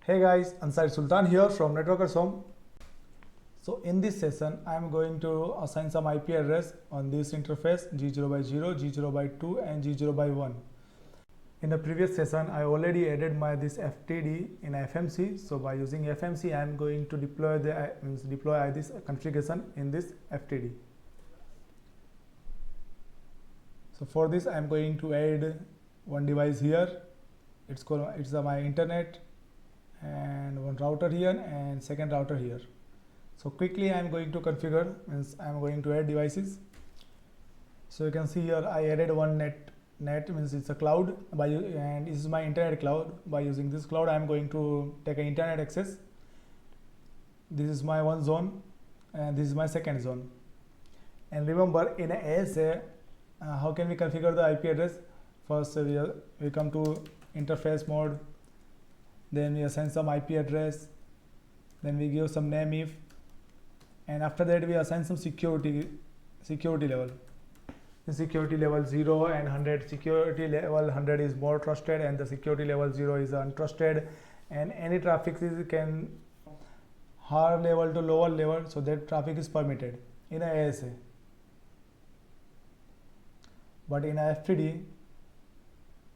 Hey guys, Ansari Sultan here from Networkers Home. So in this session, I am going to assign some IP address on this interface G0 by 0, G0 by 2 and G0 by 1. In the previous session, I already added this FTD in FMC. So by using FMC, I am going to deploy this configuration in this FTD. So for this, I am going to add one device here. It's my internet, and one router here and second router here. So quickly I am going to configure, I am going to add devices. So you can see here I added one net means it's a cloud and this is my internet cloud. By using this cloud I am going to take an internet access. This is my one zone and this is my second zone. And remember, in ASA how can we configure the IP address? First we come to interface mode, then we assign some IP address, then we give some name if, and after that we assign some security level. The security level 0 and 100. Security level 100 is more trusted and the security level 0 is untrusted, and any traffic can higher level to lower level, so that traffic is permitted in a ASA. But in a FTD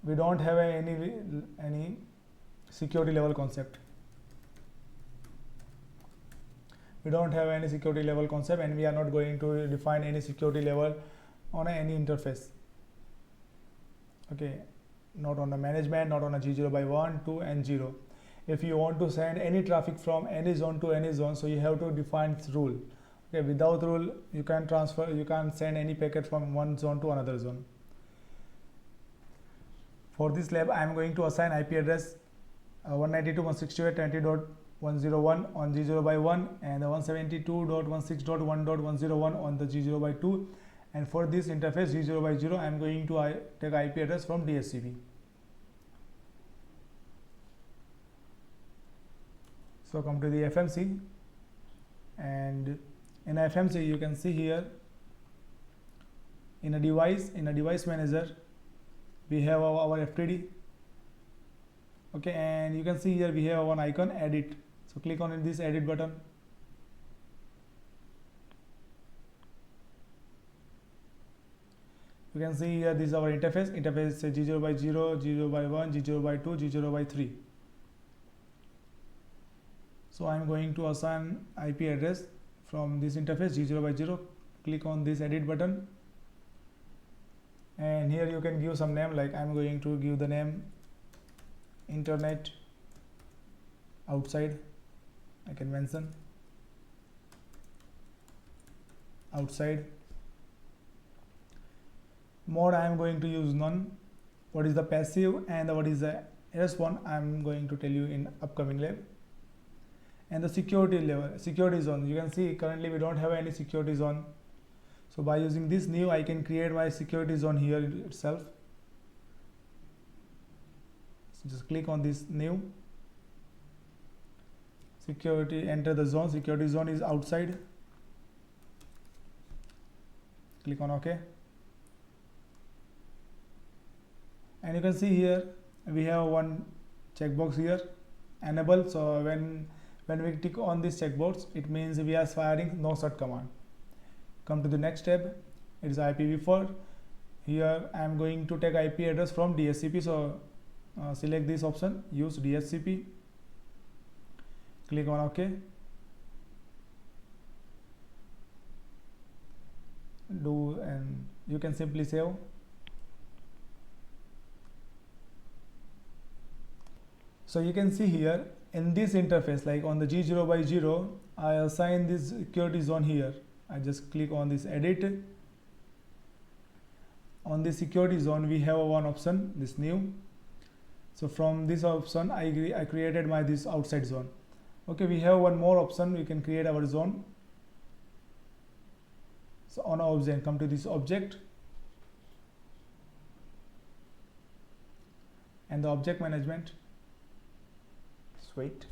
we don't have any security level concept. We don't have any security level concept and we are not going to define any security level on any interface. Okay, not on the management, not on a G0 by 1, 2 and 0. If you want to send any traffic from any zone to any zone, so you have to define this rule. Okay, without rule you can't send any packet from one zone to another zone. For this lab I am going to assign IP address 192.168.20.101 on G0 by 1 and 172.16.1.101 on the G0 by 2, and for this interface G0 by 0 I am going to take IP address from DHCP. So come to the FMC, and in FMC you can see here in a device manager we have our FTD. Okay, and you can see here we have one icon, edit. So click on this edit button. You can see here this is our interface G0 by 0, G0 by 1, G0 by 2, G0 by 3. So I am going to assign IP address from this interface G0 by 0. Click on this edit button, and here you can give some name, like I am going to give the name internet outside. I can mention outside. Mode I am going to use none. What is the passive and what is the response I am going to tell you in upcoming lab. And the security zone, you can see currently we don't have any security zone. So by using this new I can create my security zone here itself. Just click on this new security, enter the zone. Security zone is outside. Click on OK, and you can see here we have one checkbox here, enable. So when we tick on this checkbox, it means we are firing no shut command. Come to the next tab, it is IPv4. Here I am going to take IP address from DHCP. So select this option, use DHCP. Click on OK. And you can simply save. So you can see here in this interface, like on the G0 by 0, I assign this security zone here. I just click on this edit. On the security zone we have one option, this new. So from this option I created this outside zone. Okay, we have one more option, we can create our zone. So on object, come to this object and the object management. Wait.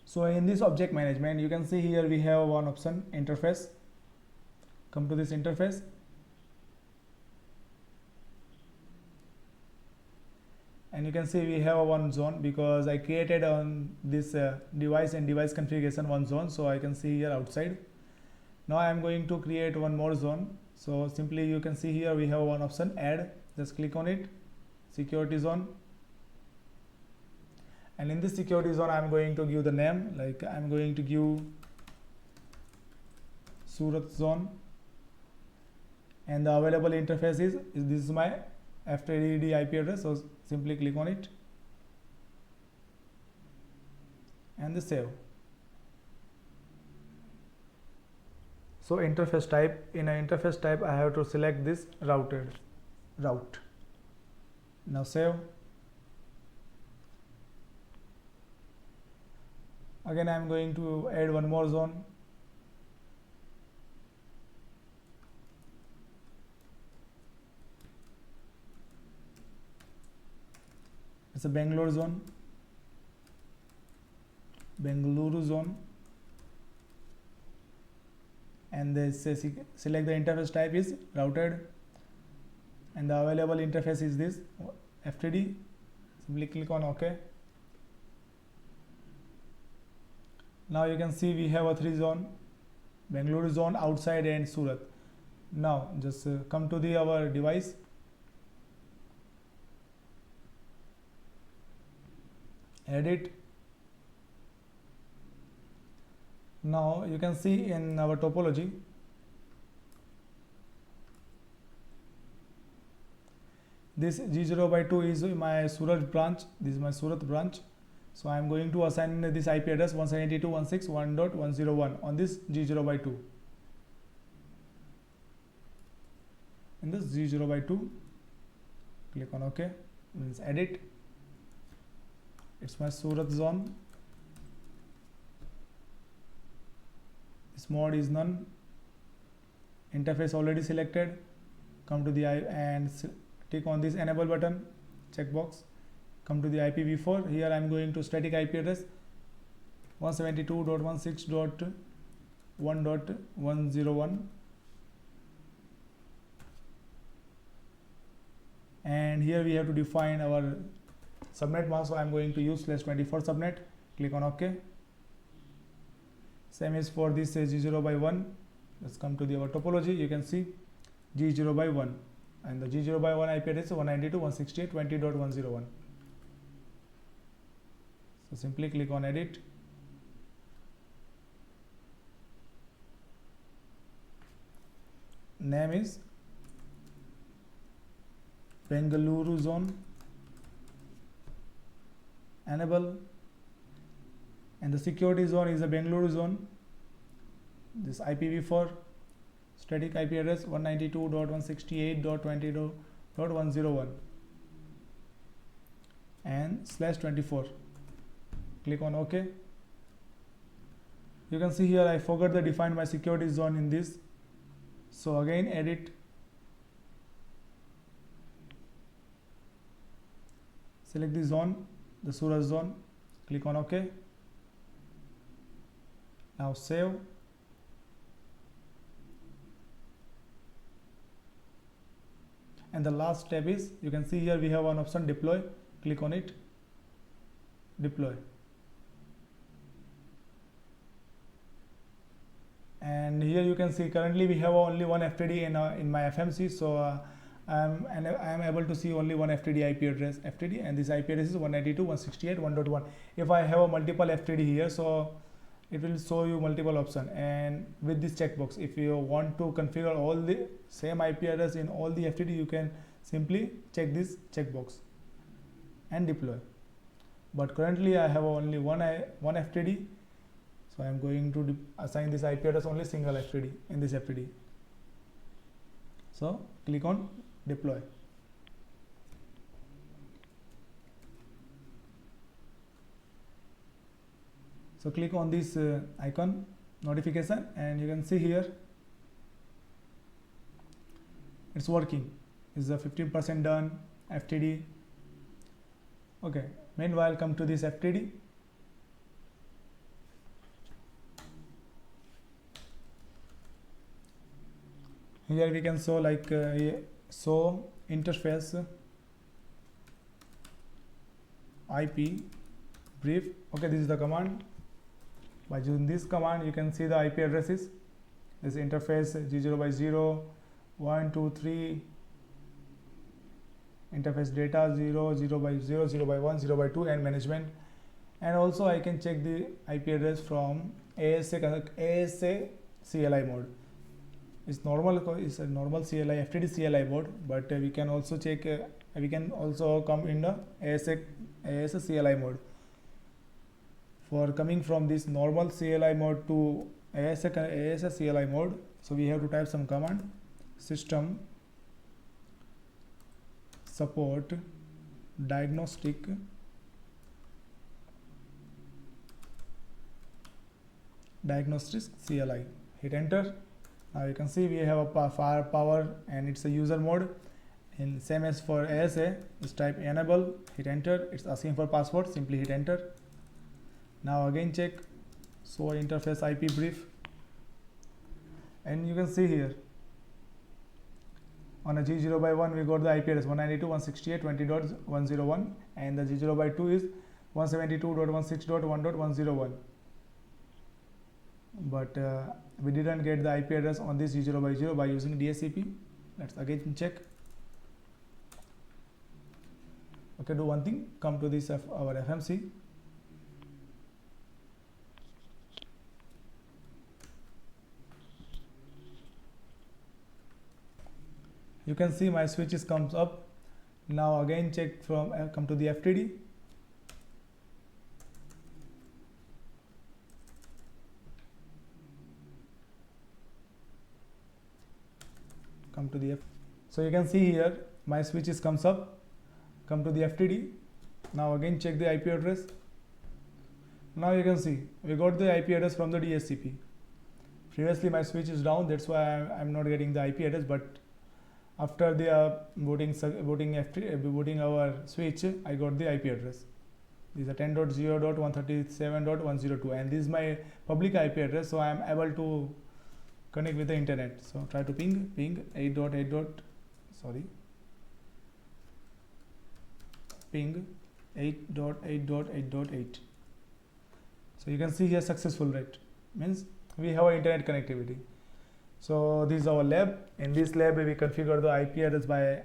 So in this object management you can see here we have one option, interface. Come to this interface and you can see we have a one zone because I created on this device and device configuration one zone, so I can see here outside. Now I am going to create one more zone. So simply you can see here we have one option, add. Just click on it, security zone, and in this security zone I am going to give the name, like I am going to give Surat zone, and the available interface is this is my FTD IP address. So simply click on it and the save. So interface type, in an interface type I have to select this routed route. Now save. Again I am going to add one more zone. It's a Bangalore zone, Bengaluru zone, and they say select the interface type is routed, and the available interface is this FTD. Simply click on OK. Now you can see we have a three zone, Bengaluru zone, outside, and Surat. Now just come to the our device, edit. Now you can see in our topology this G0/2 is my Surat branch. This is my Surat branch. So I am going to assign this IP address 172.168.1.101 on this G0/2. In this G0/2, click on OK. Means edit. It's my Surat zone. This mode is none. Interface already selected. Come to the and click on this enable button, checkbox. Come to the IPv4. Here I am going to static IP address 172.168.1.101, and here we have to define our subnet mask. So I am going to use /24 subnet. Click on OK. Same is for this G0/1. Let's come to our topology. You can see G0/1, and the G0/1 IP address is 192.168.20.101. So simply click on edit. Name is Bengaluru zone, enable, and the security zone is a Bengaluru zone. This IPv4 static IP address 192.168.20.101 and /24. Click on OK. You can see here I forgot to define my security zone in this. So again edit, select the zone, the Surat zone, click on OK. Now save. And the last step is, you can see here we have one option, deploy. Click on it, deploy. And here you can see currently we have only one FTD in my FMC, so I am able to see only one FTD IP address, FTD, and this IP address is 192.168.1.1. If I have a multiple FTD here, so it will show you multiple options. And with this checkbox, if you want to configure all the same IP address in all the FTD, you can simply check this checkbox and deploy. But currently I have only one FTD, so I am going to assign this IP address only single FTD in this FTD. So click on deploy. So click on this icon, notification, and you can see here it's working. It's a 15% done FTD. Okay, meanwhile come to this FTD. Here we can show like show interface IP brief. Okay, this is the command. By using this command, you can see the IP addresses. This interface G0 by 0, 1, 2, 3, interface data 0, 0 by 0, 0 by 1, 0 by 2, and management. And also I can check the IP address from ASA CLI mode. It's normal, it's a normal CLI FTD CLI mode, but we can also check. We can also come in the ASA CLI mode. For coming from this normal CLI mode to ASA CLI mode, so we have to type some command: system support diagnostic CLI. Hit enter. Now you can see we have a firepower and it's a user mode. And same as for ASA, just type enable, hit enter. It's asking for password, simply hit enter. Now again check show interface IP brief, and you can see here on a G0 by 1 we got the IP address 192.168.20.101, and the G0 by 2 is 172.16.1.101. But we didn't get the IP address on this G0 by 0 by using DHCP. Let's again check. Okay, do one thing, come to this our FMC. You can see my switches comes up. Now again check from come to the FTD. Come to the so you can see here my switches comes up. Come to the FTD. Now again check the IP address. Now you can see we got the IP address from the DHCP. Previously my switch is down, that's why I'm not getting the IP address, but after the booting our switch, I got the IP address. This is a 10.0.137.102, and this is my public IP address, so I am able to connect with the internet. So try to ping 8.8. Ping 8.8.8.8. So you can see here successful rate, means we have internet connectivity. So this is our lab. In this lab we configure the IP address by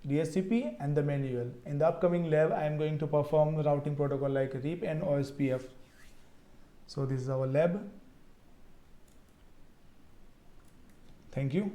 DHCP and the manual. In the upcoming lab I am going to perform the routing protocol like RIP and OSPF. So this is our lab. Thank you.